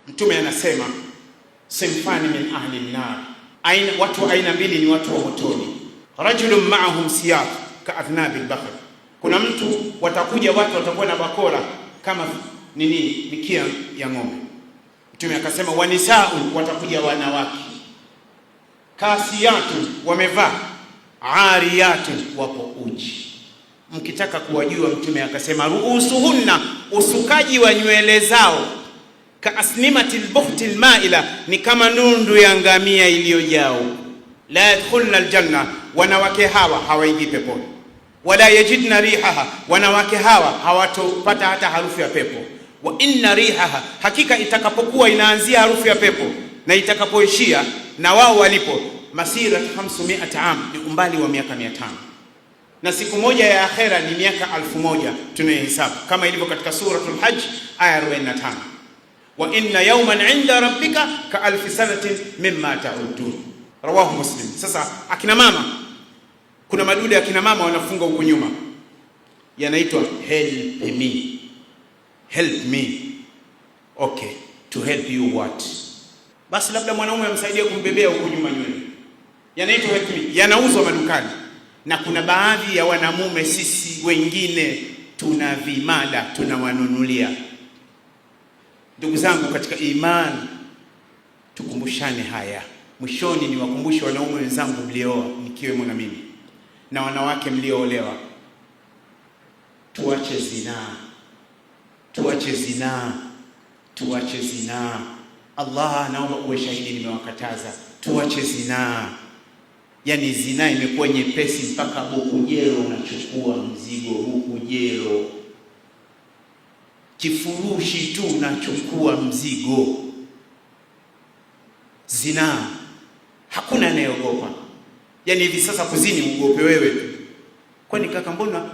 Mtume anasema sinfani min ahli an-nar, watu aina mbili ni watu wa motoni. Rajulun ma'ahum siyaq ka adhnabil bahr, kuna mtu watakuja watu watakuwa na bakora kama mikia ya ng'ombe. Mtume akasema wanisa'u, watakuja wanawake kasiyatu, wamevaa ariyatu, wapo uchi. Mkitaka kuwajua, Mtume akasema ruusuhunna, usukaji wa nywele zao, ka asnimatil buhtil maila, ni kama nundu ya ngamia iliyojao. La yadkhulna aljanna, wanawake hawa hawaingii peponi. Wala yajidna rihaha, wanawake hawa hawatopata hata harufu ya pepo. Wa inna rihaha, hakika itakapokuwa inaanzia harufu ya pepo na itakapoishia na wao walipo, masira 500 am, ni umbali wa miaka 500, na siku moja ya akhera ni miaka 1000 tunayohesabu, kama ilivyo katika suratul Hajj aya 45, wa inna yawman 'inda rabbika ka alfi sanatin mimma ta'udun, rawahu Muslim. Sasa akina mama, kuna madude ya akina mama wanafunga huko nyuma, yanaitwa help me. Help me. Okay, to help you what? Basi labda mwanaume amsaidie kumbebea huko nyuma nywele, yanaitwa help me, yanauzwa madukani. Na kuna baadhi ya wanamume sisi wengine tuna vimada tunawanunulia. Ndugu zangu katika imani, tukumbushane haya. Mwishoni ni wakumbushe wanaume wenzangu mlioa, nikiwemo na mimi, na wanawake mlioolewa, tuache zinaa, tuache zinaa, tuache zinaa. Allah, naomba uwe shahidi, nimewakataza tuache zinaa. Yani zinaa imekuwa nyepesi mpaka bukujelo unachukua mzigo, bukujelo, kifurushi tu unachukua mzigo. Zinaa hakuna anayeogopa. Yani hivi sasa kuzini ugope wewe tu. Kwani kaka,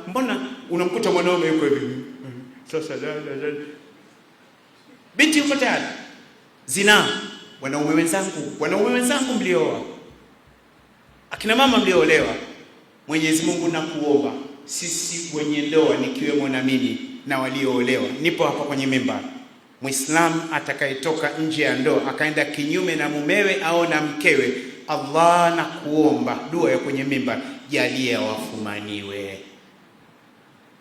mbona unamkuta mwanaume yuko hivi sasa binti yuko tayari? Zinaa. Wanaume wenzangu mlioa, akina mama mlioolewa, Mwenyezi Mungu nakuomba, sisi wenye ndoa nikiwemo na mimi na walioolewa, nipo hapa kwenye mimbar, Muislamu atakayetoka nje ya ndoa akaenda kinyume na mumewe au na mkewe, Allah nakuomba, dua ya kwenye mimbar, jalia wafumaniwe.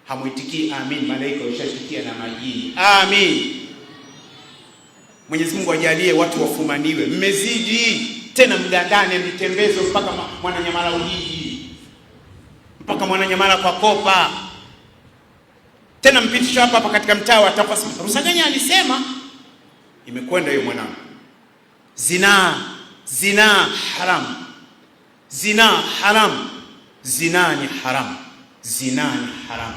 Hamuitikii amin, malaika washatikia na majini amin. Mwenyezi Mungu ajalie watu wafumaniwe. Mmezidi tena, mgandane, mtembeze mpaka Mwananyamala Ujiji, mpaka Mwananyamala kwa Kopa, tena mpitisho hapa katika mtaa wa Tafasi. Rusaganya alisema imekwenda hiyo mwanangu. Zinaa haram, zinaa haram, zinaa ni haram, zinaa ni haram.